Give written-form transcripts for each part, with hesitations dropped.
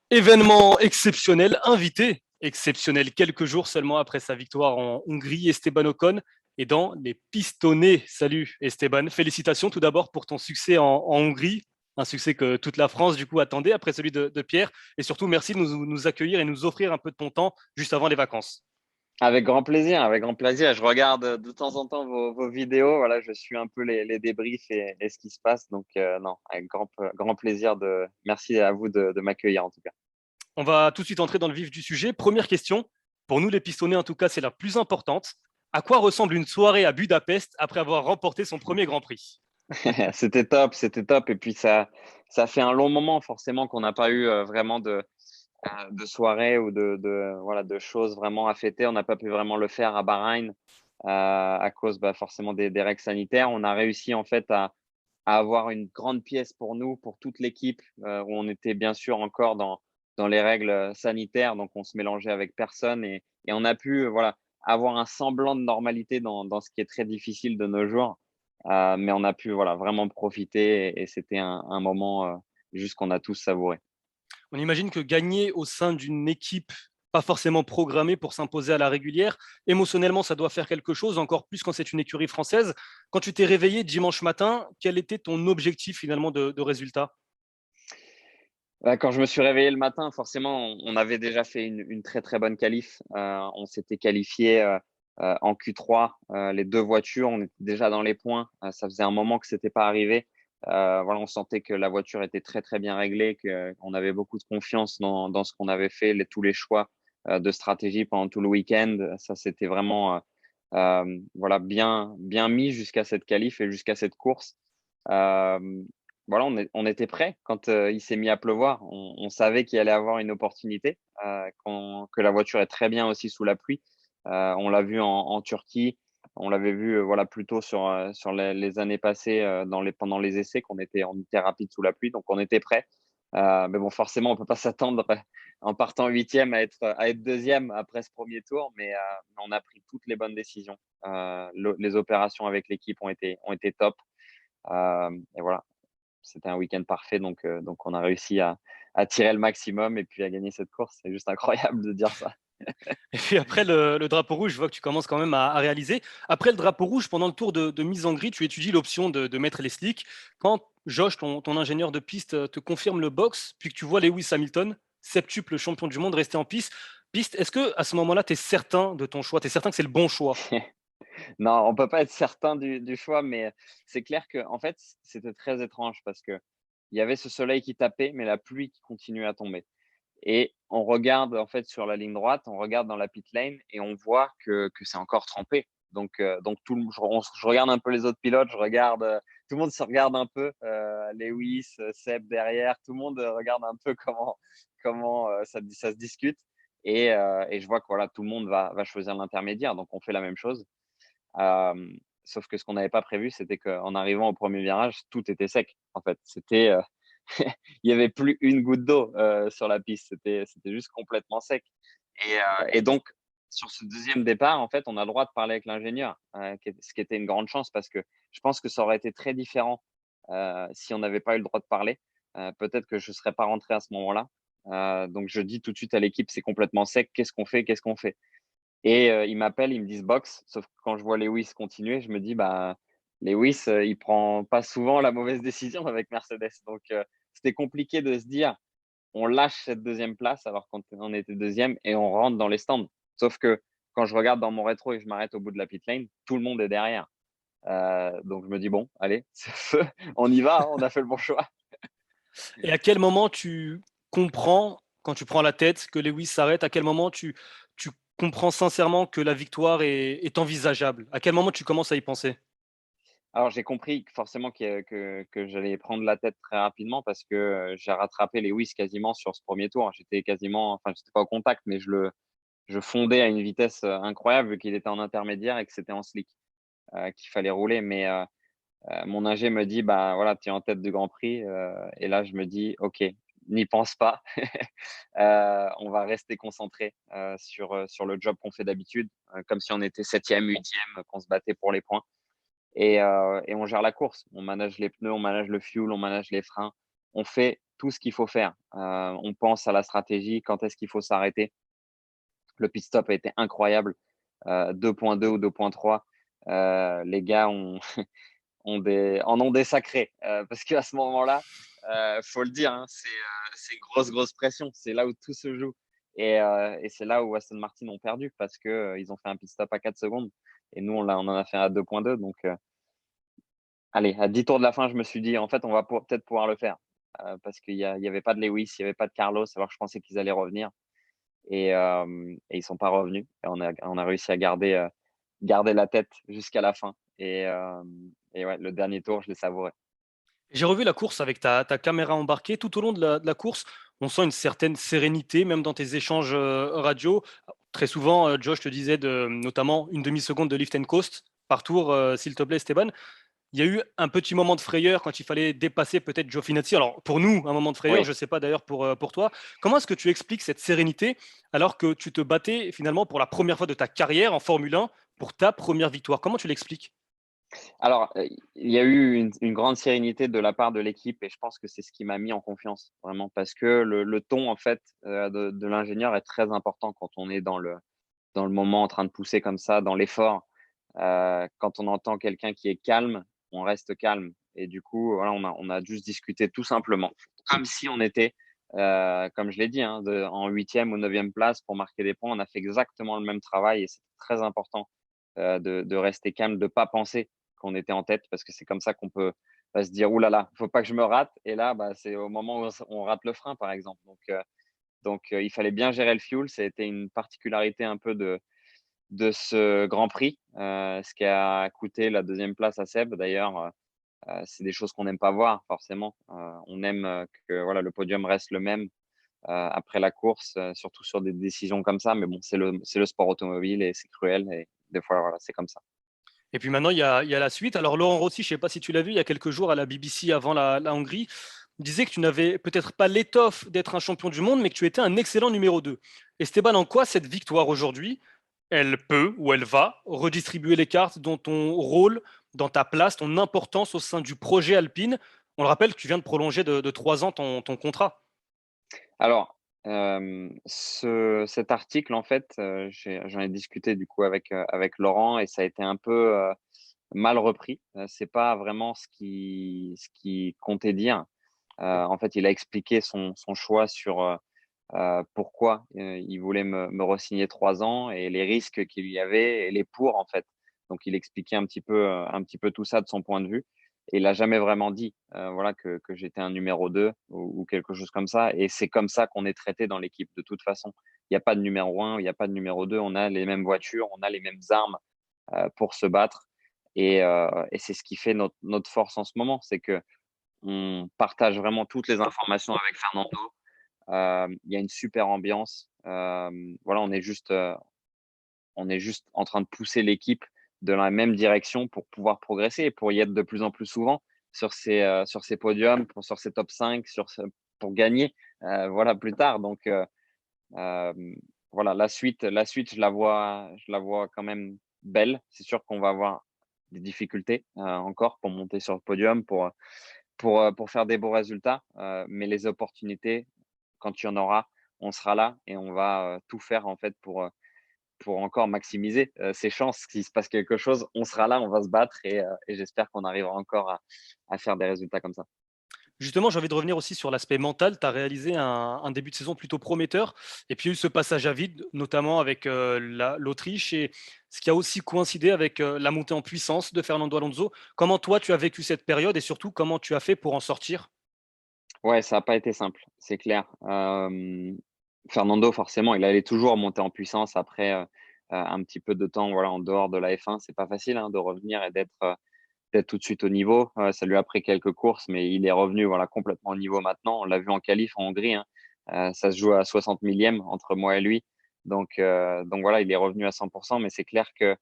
Événement exceptionnel, invité exceptionnel quelques jours seulement après sa victoire en Hongrie, Esteban Ocon est dans les pistonnés. Salut Esteban, félicitations tout d'abord pour ton succès en Hongrie, un succès que toute la France du coup attendait après celui de Pierre, et surtout merci de nous accueillir et nous offrir un peu de ton temps juste avant les vacances. Avec grand plaisir, avec grand plaisir. Je regarde de temps en temps vos vidéos. Voilà, je suis un peu les débriefs et ce qui se passe. Donc, non, avec grand plaisir merci à vous de m'accueillir en tout cas. On va tout de suite entrer dans le vif du sujet. Première question, pour nous les pistonnés en tout cas c'est la plus importante. À quoi ressemble une soirée à Budapest après avoir remporté son premier Grand Prix? C'était top, c'était top. Et puis, ça fait un long moment forcément qu'on n'a pas eu vraiment de soirée ou voilà, de choses vraiment à fêter. On n'a pas pu vraiment le faire à Bahreïn à cause forcément des règles sanitaires. On a réussi en fait à avoir une grande pièce pour nous, pour toute l'équipe, où on était bien sûr encore dans les règles sanitaires, donc on se mélangeait avec personne et on a pu voilà, avoir un semblant de normalité dans ce qui est très difficile de nos jours. Mais on a pu voilà, vraiment profiter et c'était un moment juste qu'on a tous savouré. On imagine que gagner au sein d'une équipe pas forcément programmée pour s'imposer à la régulière, émotionnellement, ça doit faire quelque chose, encore plus quand c'est une écurie française. Quand tu t'es réveillé dimanche matin, quel était ton objectif finalement de résultat? Quand je me suis réveillé le matin, forcément, on avait déjà fait une très très bonne qualif. On s'était qualifié en Q3, les deux voitures, on était déjà dans les points. Ça faisait un moment que c'était pas arrivé. Voilà, on sentait que la voiture était très très bien réglée, qu'on avait beaucoup de confiance dans ce qu'on avait fait, tous les choix de stratégie pendant tout le week-end. Ça, c'était vraiment voilà, bien mis jusqu'à cette qualif et jusqu'à cette course. Euh, voilà, on était prêt quand il s'est mis à pleuvoir. On savait qu'il allait avoir une opportunité, que la voiture est très bien aussi sous la pluie. On l'a vu en Turquie, on l'avait vu voilà plutôt sur les années passées pendant les essais on était rapide sous la pluie, donc on était prêt. Mais bon, forcément, on peut pas s'attendre en partant huitième à être deuxième après ce premier tour, mais on a pris toutes les bonnes décisions. Les opérations avec l'équipe ont été top. Et voilà, c'était un week-end parfait, donc on a réussi à tirer le maximum et puis à gagner cette course. C'est juste incroyable de dire ça. Et puis après le drapeau rouge, je vois que tu commences quand même à réaliser. Après le drapeau rouge, pendant le tour de mise en grille, tu étudies l'option de mettre les slicks. Quand Josh, ton ingénieur de piste, te confirme le box, puis que tu vois Lewis Hamilton, septuple champion du monde, rester en piste, est-ce que à ce moment-là, tu es certain de ton choix? Tu es certain que c'est le bon choix? Non, on peut pas être certain du choix, mais c'est clair que en fait, c'était très étrange parce que il y avait ce soleil qui tapait, mais la pluie qui continuait à tomber. Et on regarde en fait sur la ligne droite, on regarde dans la pit lane et on voit que c'est encore trempé. Donc je regarde un peu les autres pilotes, tout le monde se regarde un peu, Lewis, Seb derrière, tout le monde regarde un peu comment ça se discute. Et je vois que voilà, tout le monde va choisir l'intermédiaire, donc on fait la même chose. Sauf que ce qu'on n'avait pas prévu, c'était qu'en arrivant au premier virage, tout était sec. En fait, il y avait plus une goutte d'eau sur la piste. C'était juste complètement sec. Et donc, sur ce deuxième départ, en fait, on a le droit de parler avec l'ingénieur, ce qui était une grande chance parce que je pense que ça aurait été très différent si on n'avait pas eu le droit de parler. Peut-être que je ne serais pas rentré à ce moment-là. Donc, je dis tout de suite à l'équipe, c'est complètement sec. Qu'est-ce qu'on fait? Qu'est-ce qu'on fait? Et ils m'appellent, ils me disent box. Sauf que quand je vois Lewis continuer, je me dis, bah, Lewis, il prend pas souvent la mauvaise décision avec Mercedes. Donc, c'était compliqué de se dire, on lâche cette deuxième place alors qu'on était deuxième et on rentre dans les stands. Sauf que quand je regarde dans mon rétro et je m'arrête au bout de la pit lane, tout le monde est derrière. Donc, je me dis, bon, allez, c'est feu, on y va, hein, on a fait le bon choix. Et à quel moment tu comprends, quand tu prends la tête, que Lewis s'arrête? À quel moment tu comprends sincèrement que la victoire est envisageable? À quel moment tu commences à y penser? Alors, j'ai compris forcément que j'allais prendre la tête très rapidement parce que j'ai rattrapé Lewis quasiment sur ce premier tour. J'étais quasiment, enfin, j'étais pas au contact, mais je fondais à une vitesse incroyable vu qu'il était en intermédiaire et que c'était en slick, qu'il fallait rouler. Mais mon ingé me dit, bah voilà, tu es en tête du Grand Prix. Et là, je me dis, OK, n'y pense pas. On va rester concentré sur le job qu'on fait d'habitude, comme si on était septième, huitième, qu'on se battait pour les points. et on gère la course. On manage les pneus, on manage le fuel, on manage les freins. On fait tout ce qu'il faut faire. On pense à la stratégie, quand est-ce qu'il faut s'arrêter. Le pit stop a été incroyable. 2.2 ou 2.3. Les gars en ont des sacrés. Parce qu'à ce moment-là, faut le dire, hein, c'est grosse pression. C'est là où tout se joue. Et c'est là où Aston Martin ont perdu parce que ils ont fait un pit stop à 4 secondes. Et nous, on en a fait un à 2.2. Donc, allez, à 10 tours de la fin, je me suis dit, en fait, on va peut-être pouvoir le faire. Parce qu'il y avait pas de Lewis, il y avait pas de Carlos, alors que je pensais qu'ils allaient revenir. Et ils sont pas revenus. Et on a réussi à garder la tête jusqu'à la fin. Et ouais, le dernier tour, je l'ai savouré. J'ai revu la course avec ta caméra embarquée. Tout au long de la course, on sent une certaine sérénité, même dans tes échanges radio. Très souvent, Josh te disait notamment une demi-seconde de lift and coast par tour, s'il te plaît, Esteban. Il y a eu un petit moment de frayeur quand il fallait dépasser peut-être Giovinazzi. Alors, pour nous, un moment de frayeur, Oui. je ne sais pas d'ailleurs pour toi. Comment est-ce que tu expliques cette sérénité alors que tu te battais finalement pour la première fois de ta carrière en Formule 1 pour ta première victoire? Comment tu l'expliques? Alors, il y a eu une grande sérénité de la part de l'équipe et je pense que c'est ce qui m'a mis en confiance, vraiment, parce que le ton, en fait, de l'ingénieur est très important quand on est dans le moment en train de pousser comme ça, dans l'effort. Quand on entend quelqu'un qui est calme, on reste calme. Et du coup, voilà, on a juste discuté tout simplement, comme si on était, comme je l'ai dit, hein, en 8e ou 9e place pour marquer des points. On a fait exactement le même travail et c'est très important de rester calme, de ne pas penser qu'on était en tête parce que c'est comme ça qu'on peut se dire, oulala, là là, faut pas que je me rate. Et là, bah, c'est au moment où on rate le frein, par exemple. Donc, il fallait bien gérer le fuel. Ça a été une particularité un peu de ce Grand Prix, ce qui a coûté la deuxième place à Seb. D'ailleurs, c'est des choses qu'on n'aime pas voir forcément. On aime que voilà, le podium reste le même après la course, surtout sur des décisions comme ça. Mais bon, c'est le sport automobile et c'est cruel. Et des fois, voilà, c'est comme ça. Et puis maintenant, il y a la suite. Alors, Laurent Rossi, je ne sais pas si tu l'as vu il y a quelques jours à la BBC avant la Hongrie, disait que tu n'avais peut-être pas l'étoffe d'être un champion du monde, mais que tu étais un excellent numéro 2. Esteban, en quoi cette victoire aujourd'hui, elle peut ou elle va redistribuer les cartes dans ton rôle, dans ta place, ton importance au sein du projet Alpine? On le rappelle, tu viens de prolonger de 3 ans ton contrat. Alors, cet article, en fait, j'en ai discuté du coup avec Laurent et ça a été un peu mal repris. C'est pas vraiment ce qui comptait dire. En fait, il a expliqué son choix sur pourquoi il voulait me re-signer 3 ans et les risques qu'il y avait et les pour, en fait. Donc, il expliquait un petit peu tout ça de son point de vue. Et il n'a jamais vraiment dit voilà, que j'étais un numéro 2 ou quelque chose comme ça. Et c'est comme ça qu'on est traité dans l'équipe de toute façon. Il n'y a pas de numéro 1, il n'y a pas de numéro 2. On a les mêmes voitures, on a les mêmes armes pour se battre. Et c'est ce qui fait notre force en ce moment, c'est que on partage vraiment toutes les informations avec Fernando. Il y a une super ambiance. Voilà, on est juste en train de pousser l'équipe de la même direction pour pouvoir progresser et pour y être de plus en plus souvent sur ces podiums, sur ces top 5, pour gagner voilà, plus tard. Donc, euh, voilà, la suite, je la vois quand même belle. C'est sûr qu'on va avoir des difficultés encore pour monter sur le podium, pour faire des beaux résultats. Mais les opportunités, quand il y en aura, on sera là et on va tout faire en fait pour encore maximiser ses chances. S'il se passe quelque chose, on sera là, on va se battre et j'espère qu'on arrivera encore à faire des résultats comme ça. Justement, j'ai envie de revenir aussi sur l'aspect mental. Tu as réalisé un début de saison plutôt prometteur. Et puis, il y a eu ce passage à vide, notamment avec l'Autriche, et ce qui a aussi coïncidé avec la montée en puissance de Fernando Alonso. Comment toi, tu as vécu cette période et surtout, comment tu as fait pour en sortir? Ouais, ça n'a pas été simple, c'est clair. Fernando, forcément, il allait toujours monter en puissance après un petit peu de temps voilà, en dehors de la F1. C'est pas facile hein, de revenir et d'être tout de suite au niveau. Ça lui a pris quelques courses, mais il est revenu voilà, complètement au niveau maintenant. On l'a vu en qualif en Hongrie. Hein. Ça se joue à 60 millième entre moi et lui. Donc voilà, il est revenu à 100%, mais c'est clair que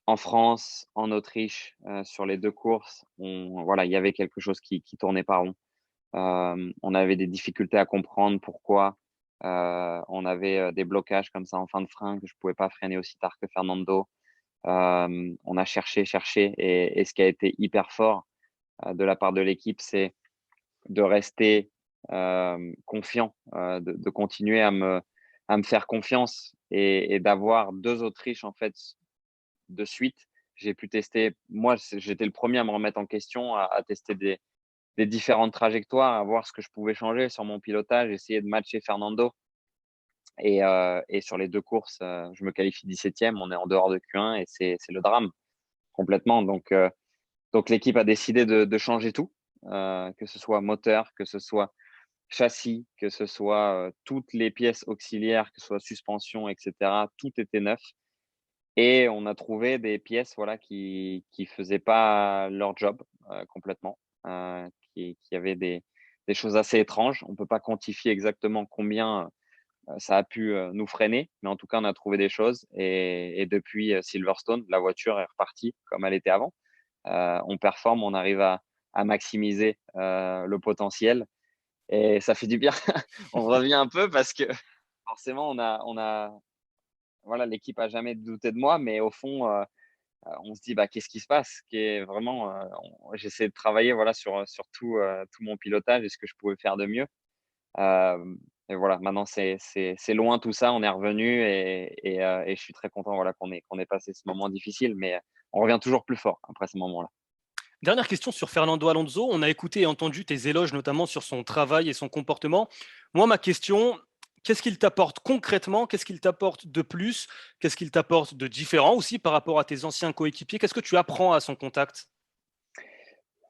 en France, en Autriche, sur les deux courses, voilà, il y avait quelque chose qui tournait pas rond. On avait des difficultés à comprendre pourquoi on avait des blocages comme ça en fin de frein, que je pouvais pas freiner aussi tard que Fernando. On a cherché, cherché et ce qui a été hyper fort de la part de l'équipe, c'est de rester confiant, de continuer à me faire confiance et d'avoir 2 Autriches en fait de suite. J'ai pu tester, moi j'étais le premier à me remettre en question, à tester des différentes trajectoires, à voir ce que je pouvais changer sur mon pilotage, essayer de matcher Fernando et sur les 2 courses, je me qualifie 17e, on est en dehors de Q1 et c'est le drame complètement. Donc l'équipe a décidé de changer tout, que ce soit moteur, que ce soit châssis, que ce soit toutes les pièces auxiliaires, que ce soit suspension, etc. Tout était neuf. Et on a trouvé des pièces voilà, qui faisaient pas leur job complètement, qui avaient des choses assez étranges. On peut pas quantifier exactement combien ça a pu nous freiner, mais en tout cas, on a trouvé des choses. Et depuis Silverstone, la voiture est repartie comme elle était avant. On performe, on arrive à maximiser le potentiel et ça fait du bien. On revient un peu parce que forcément, voilà, l'équipe a jamais douté de moi, mais au fond, on se dit bah, qu'est-ce qui se passe? Qui est vraiment, j'essaie de travailler voilà sur tout mon pilotage et ce que je pouvais faire de mieux. Et voilà, maintenant c'est loin tout ça, on est revenu et je suis très content voilà qu'on ait passé ce moment difficile, mais on revient toujours plus fort après ce moment-là. Dernière question sur Fernando Alonso. On a écouté et entendu tes éloges, notamment sur son travail et son comportement. Moi, ma question, qu'est-ce qu'il t'apporte concrètement? Qu'est-ce qu'il t'apporte de plus? Qu'est-ce qu'il t'apporte de différent aussi par rapport à tes anciens coéquipiers? Qu'est-ce que tu apprends à son contact?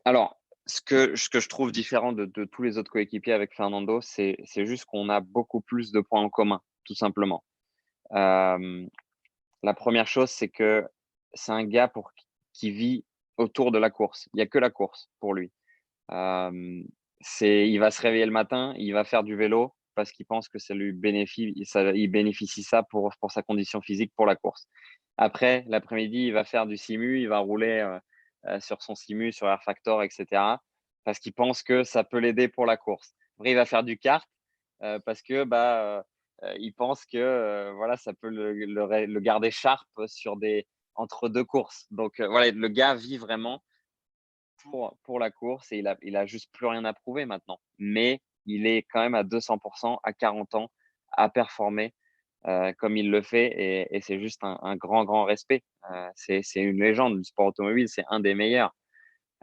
Alors, ce que je trouve différent de tous les autres coéquipiers avec Fernando, c'est juste qu'on a beaucoup plus de points en commun, tout simplement. Hem, la première chose, c'est que c'est un gars qui vit autour de la course. Il y a que la course pour lui. Hem, il va se réveiller le matin, il va faire du vélo parce qu'il pense que il bénéficie ça pour sa condition physique pour la course. Après, l'après-midi, il va faire du simu, il va rouler, sur son simu, sur Air Factor et cetera, parce qu'il pense que ça peut l'aider pour la course. Après, il va faire du kart, parce que, bah, il pense que, voilà, ça peut le garder sharp entre 2 courses. Donc, voilà, le gars vit vraiment pour la course et il a juste plus rien à prouver maintenant. Mais il est quand même à 200 à 40 ans, à performer, comme il le fait et c'est juste un grand, grand respect. C'est une légende du sport automobile, c'est un des meilleurs,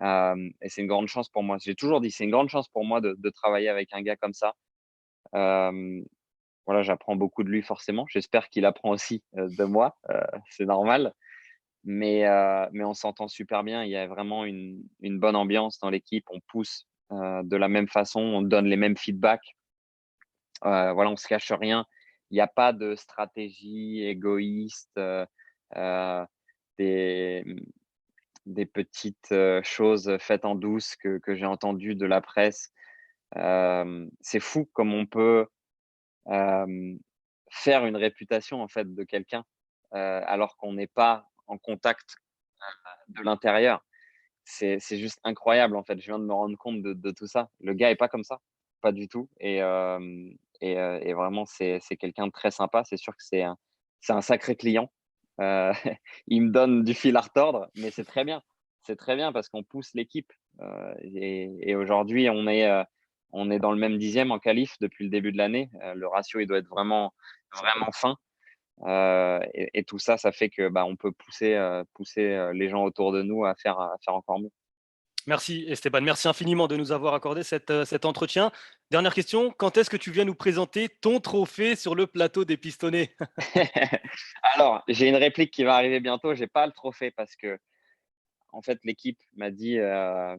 et c'est une grande chance pour moi. J'ai toujours dit: «C'est une grande chance pour moi de travailler avec un gars comme ça». Hem, voilà, j'apprends beaucoup de lui forcément. J'espère qu'il apprend aussi, de moi, c'est normal. Mais on s'entend super bien. Il y a vraiment une bonne ambiance dans l'équipe. On pousse, de la même façon, on donne les mêmes feedbacks. Voilà, on se cache rien. Il n'y a pas de stratégie égoïste, heu, des, des petites, choses faites en douce que j'ai entendues de la presse. C'est fou comme on peut, hem, faire une réputation, en fait, de quelqu'un, alors qu'on n'est pas en contact, de l'intérieur. C'est juste incroyable, en fait. Je viens de me rendre compte de tout ça. Le gars est pas comme ça, pas du tout et vraiment c'est quelqu'un de très sympa. C'est sûr que c'est un sacré client. Heu, il me donne du fil à retordre, mais c'est très bien. C'est très bien parce qu'on pousse l'équipe, et aujourd'hui on est dans le même dixième en qualif depuis le début de l'année. Le ratio, il doit être vraiment, vraiment fin. Et tout ça, ça fait que, bah, on peut pousser, les gens autour de nous à faire encore mieux. Merci Esteban, merci infiniment de nous avoir accordé cet entretien. Dernière question, quand est-ce que tu viens nous présenter ton trophée sur le plateau des pistonnés? Alors, j'ai une réplique qui va arriver bientôt. J'ai pas le trophée parce que en fait, l'équipe m'a dit, «Bah,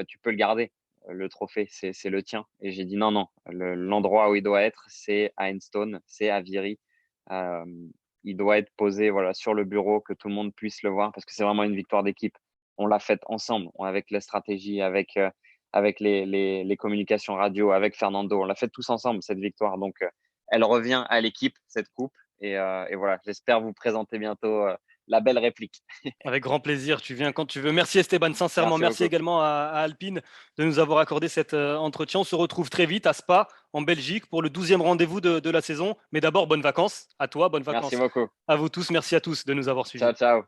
tu peux le garder, le trophée, c'est le tien» et j'ai dit: «Non, non, l'endroit où il doit être, c'est à Enstone, c'est à Viry». Hem, il doit être posé, voilà, sur le bureau, que tout le monde puisse le voir parce que c'est vraiment une victoire d'équipe. On l'a faite ensemble, avec les stratégies, avec les communications radio, avec Fernando. On l'a faite tous ensemble, cette victoire, donc elle revient à l'équipe, cette coupe et voilà, j'espère vous présenter bientôt, la belle réplique. Avec grand plaisir, tu viens quand tu veux. Merci Esteban, sincèrement. Merci Merci beaucoup. également à Alpine de nous avoir accordé cet entretien. On se retrouve très vite à Spa, en Belgique, pour le 12e rendez-vous de la saison. Mais d'abord, bonnes vacances à toi, bonnes Merci vacances beaucoup. à vous tous. Merci à tous de nous avoir suivis. Ciao, ciao.